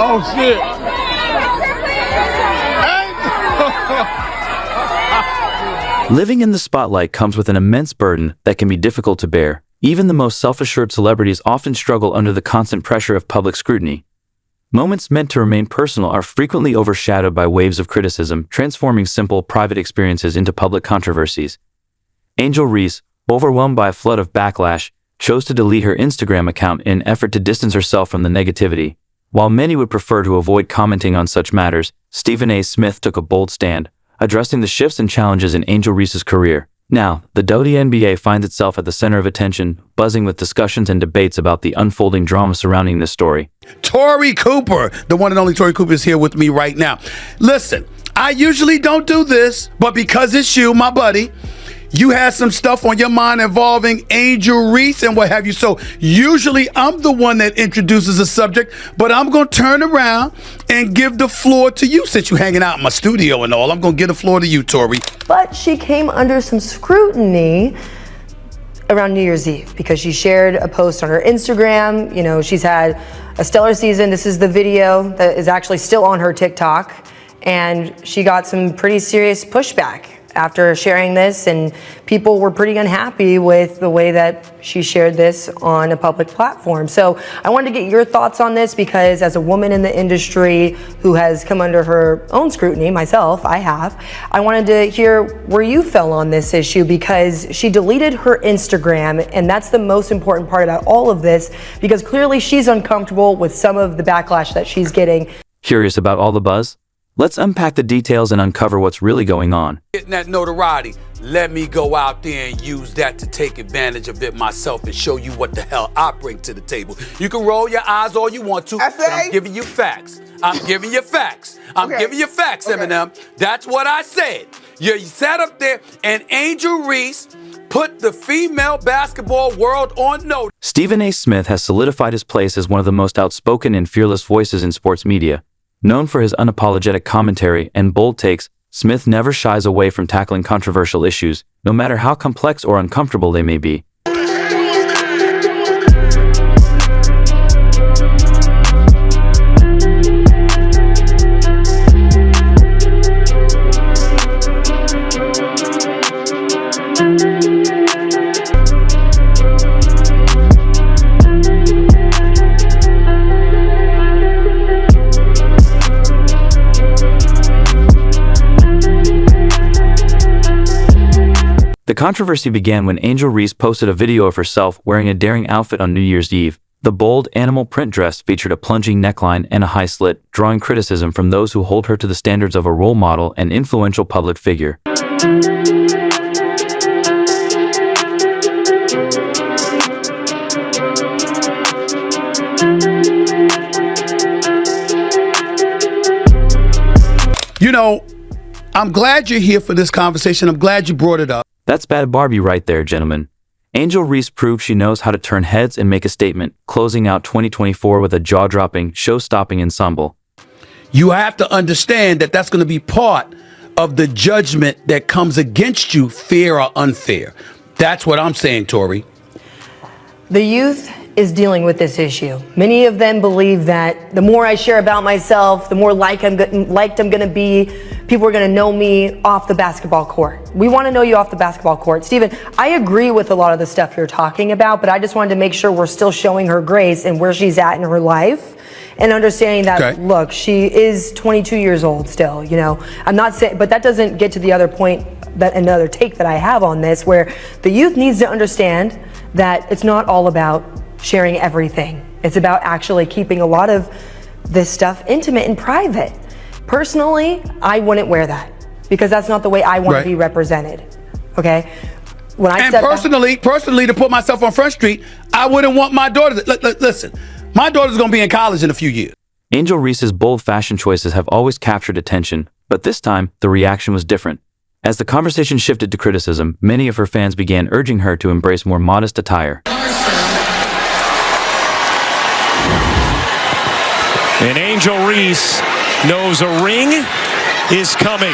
Oh, shit. Living in the spotlight comes with an immense burden that can be difficult to bear. Even the most self-assured celebrities often struggle under the constant pressure of public scrutiny. Moments meant to remain personal are frequently overshadowed by waves of criticism, transforming simple, private experiences into public controversies. Angel Reese, overwhelmed by a flood of backlash, chose to delete her Instagram account in an effort to distance herself from the negativity. While many would prefer to avoid commenting on such matters, Stephen A. Smith took a bold stand, addressing the shifts and challenges in Angel Reese's career. Now, the WNBA finds itself at the center of attention, buzzing with discussions and debates about the unfolding drama surrounding this story. Tori Cooper, the one and only Tori Cooper, is here with me right now. Listen, I usually don't do this, but because it's you, my buddy, you had some stuff on your mind involving Angel Reese and what have you. So usually I'm the one that introduces a subject, but I'm going to turn around and give the floor to you since you're hanging out in my studio and all. I'm going to give the floor to you, Tori. But she came under some scrutiny around New Year's Eve because she shared a post on her Instagram. You know, she's had a stellar season. This is the video that is actually still on her TikTok. And she got some pretty serious pushback after sharing this, and people were pretty unhappy with the way that she shared this on a public platform. So I wanted to get your thoughts on this because as a woman in the industry who has come under her own scrutiny, myself, I wanted to hear where you fell on this issue because she deleted her Instagram, and that's the most important part about all of this because clearly she's uncomfortable with some of the backlash that she's getting. Curious about all the buzz? Let's unpack the details and uncover what's really going on. Getting that notoriety, let me go out there and use that to take advantage of it myself and show you what the hell I bring to the table. You can roll your eyes all you want to, but I'm giving you facts. I'm giving you facts. I'm giving you facts, Eminem. That's what I said. You sat up there and Angel Reese put the female basketball world on notice. Stephen A. Smith has solidified his place as one of the most outspoken and fearless voices in sports media. Known for his unapologetic commentary and bold takes, Smith never shies away from tackling controversial issues, no matter how complex or uncomfortable they may be. The controversy began when Angel Reese posted a video of herself wearing a daring outfit on New Year's Eve. The bold animal print dress featured a plunging neckline and a high slit, drawing criticism from those who hold her to the standards of a role model and influential public figure. You know, I'm glad you're here for this conversation. I'm glad you brought it up. That's Bad Barbie right there, gentlemen. Angel Reese proved she knows how to turn heads and make a statement, closing out 2024 with a jaw-dropping, show-stopping ensemble. You have to understand that that's going to be part of the judgment that comes against you, fair or unfair. That's what I'm saying, Tori. The youth is dealing with this issue. Many of them believe that the more I share about myself, the more liked I'm going to be. People are going to know me off the basketball court. We want to know you off the basketball court. Stephen, I agree with a lot of the stuff you're talking about, but I just wanted to make sure we're still showing her grace and where she's at in her life and understanding that, look, she is 22 years old still, you know. I'm not saying, but that doesn't get to the other point, that another take that I have on this, where the youth needs to understand that it's not all about sharing everything. It's about actually keeping a lot of this stuff intimate and private. Personally, I wouldn't wear that because that's not the way I want to be represented. Okay? When I personally, to put myself on Front Street, I wouldn't want my daughter to, listen, my daughter's going to be in college in a few years. Angel Reese's bold fashion choices have always captured attention, but this time, the reaction was different. As the conversation shifted to criticism, many of her fans began urging her to embrace more modest attire. And Angel Reese knows a ring is coming.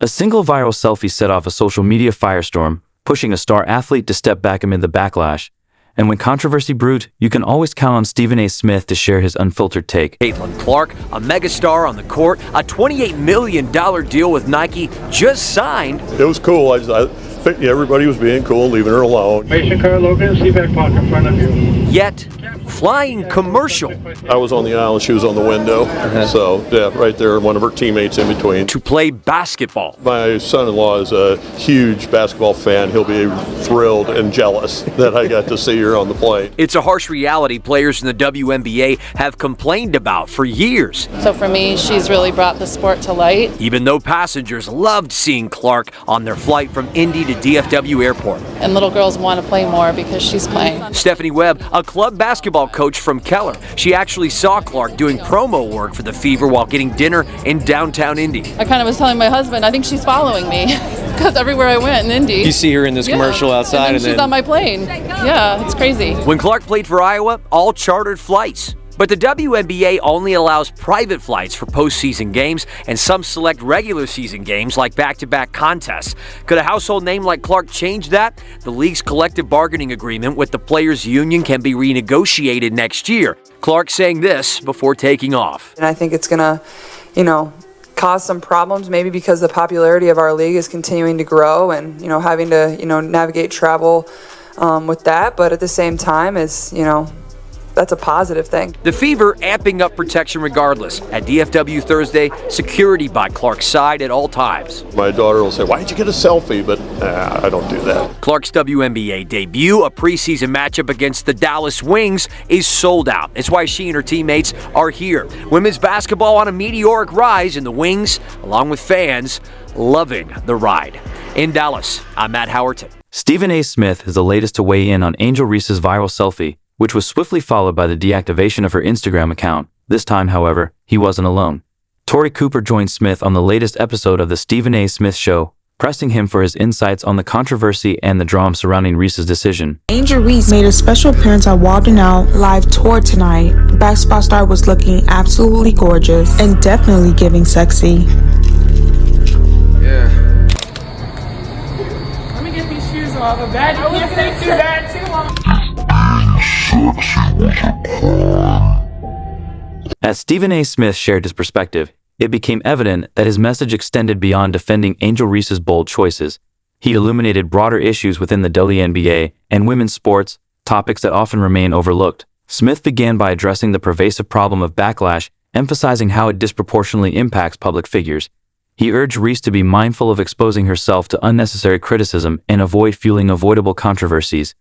A single viral selfie set off a social media firestorm, pushing a star athlete to step back amid the backlash. And when controversy brewed, you can always count on Stephen A. Smith to share his unfiltered take. Caitlin Clark, a megastar on the court, a $28 million deal with Nike just signed. It was cool. I think everybody was being cool, leaving her alone. Mason Car Logan, seat back pocket in front of you. Yet, flying commercial. I was on the aisle and she was on the window. So, yeah, right there, one of her teammates in between. To play basketball. My son-in-law is a huge basketball fan. He'll be thrilled and jealous that I got to see her on the plane. It's a harsh reality players in the WNBA have complained about for years. So for me, she's really brought the sport to light. Even though passengers loved seeing Clark on their flight from Indy to DFW Airport. And little girls want to play more because she's playing. Stephanie Webb, a club basketball coach from Keller. She actually saw Clark doing promo work for the Fever while getting dinner in downtown Indy. I kind of was telling my husband, I think she's following me because everywhere I went in Indy. You see her in this commercial outside and then she's on my plane. Yeah, it's crazy. When Clark played for Iowa, all chartered flights. But the WNBA only allows private flights for postseason games and some select regular season games like back-to-back contests. Could a household name like Clark change that? The league's collective bargaining agreement with the players' union can be renegotiated next year. Clark saying this before taking off. And I think it's going to, cause some problems, maybe because the popularity of our league is continuing to grow and, having to, navigate travel with that. But at the same time, that's a positive thing. The Fever amping up protection regardless. At DFW Thursday, security by Clark's side at all times. My daughter will say, why did you get a selfie? But I don't do that. Clark's WNBA debut, a preseason matchup against the Dallas Wings, is sold out. It's why she and her teammates are here. Women's basketball on a meteoric rise, and the Wings, along with fans, loving the ride. In Dallas, I'm Matt Howerton. Stephen A. Smith is the latest to weigh in on Angel Reese's viral selfie, which was swiftly followed by the deactivation of her Instagram account. This time, however, he wasn't alone. Tori Cooper joined Smith on the latest episode of The Stephen A. Smith Show, pressing him for his insights on the controversy and the drama surrounding Reese's decision. Angel Reese made a special appearance at Wild 'N Out live tour tonight. The basketball star was looking absolutely gorgeous and definitely giving sexy. Yeah. Let me get these shoes off. A bad, you can't stay too bad too long. As Stephen A. Smith shared his perspective, it became evident that his message extended beyond defending Angel Reese's bold choices. He illuminated broader issues within the WNBA and women's sports, topics that often remain overlooked. Smith began by addressing the pervasive problem of backlash, emphasizing how it disproportionately impacts public figures. He urged Reese to be mindful of exposing herself to unnecessary criticism and avoid fueling avoidable controversies.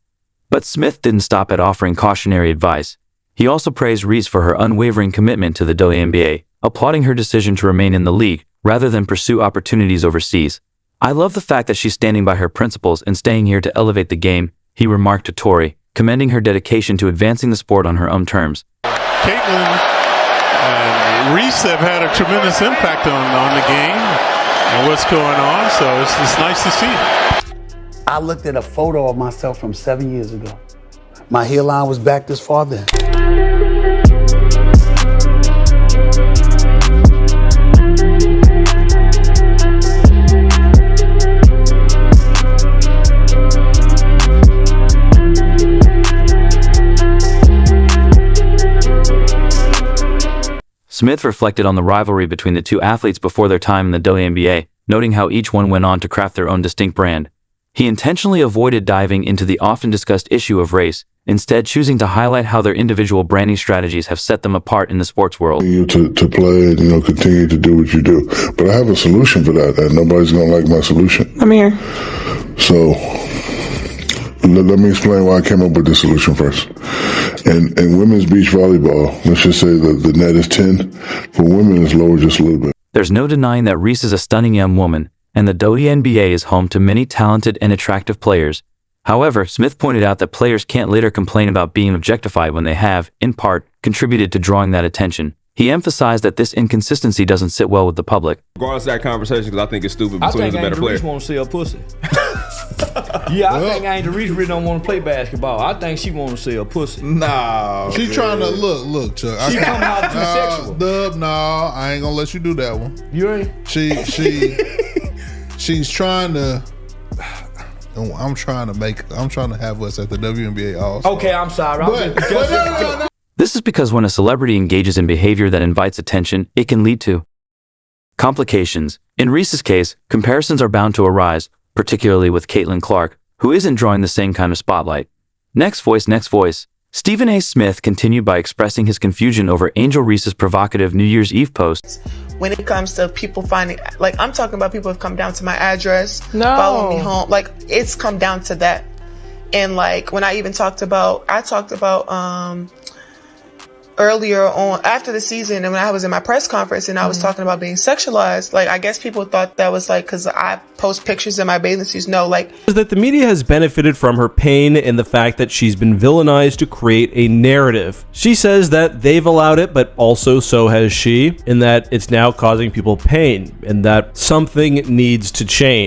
But Smith didn't stop at offering cautionary advice. He also praised Reese for her unwavering commitment to the WNBA, applauding her decision to remain in the league rather than pursue opportunities overseas. "I love the fact that she's standing by her principles and staying here to elevate the game," he remarked to Tori, commending her dedication to advancing the sport on her own terms. Caitlin and Reese have had a tremendous impact on the game and what's going on, so it's nice to see. I looked at a photo of myself from 7 years ago. My hairline was back this far then. Smith reflected on the rivalry between the two athletes before their time in the WNBA, noting how each one went on to craft their own distinct brand. He intentionally avoided diving into the often discussed issue of race, instead choosing to highlight how their individual branding strategies have set them apart in the sports world. To play and continue to do what you do. But I have a solution for that, and nobody's going to like my solution. I'm here. So let me explain why I came up with this solution first. In women's beach volleyball, let's just say that the net is 10. For women, it's lower just a little bit. There's no denying that Reese is a stunning young woman, and the WNBA is home to many talented and attractive players. However, Smith pointed out that players can't later complain about being objectified when they have, in part, contributed to drawing that attention. He emphasized that this inconsistency doesn't sit well with the public. Regardless of that conversation, because I think it's stupid between who's a better player. I think Angel Reese want to see her pussy. Yeah, I think Angel Reese really don't want to play basketball. I think she want to see her pussy. Nah, she trying to look, Chuck. She come out too sexual. Dub, no, I ain't gonna let you do that one. You ain't? She's trying to. I'm trying to have us at the WNBA All-Star. Okay, I'm sorry. No. This is because when a celebrity engages in behavior that invites attention, it can lead to complications. In Reese's case, comparisons are bound to arise, particularly with Caitlin Clark, who isn't drawing the same kind of spotlight. Next voice. Stephen A. Smith continued by expressing his confusion over Angel Reese's provocative New Year's Eve post. When it comes to people finding, like, I'm talking about people have come down to my address, follow me home. Like, it's come down to that. And like, when I talked about earlier on after the season, and when I was in my press conference and I was talking about being sexualized, like, I guess people thought that was like because I post pictures in my bathing suits. No, like, is that the media has benefited from her pain and the fact that she's been villainized to create a narrative. She says that they've allowed it, but also so has she, and that it's now causing people pain and that something needs to change.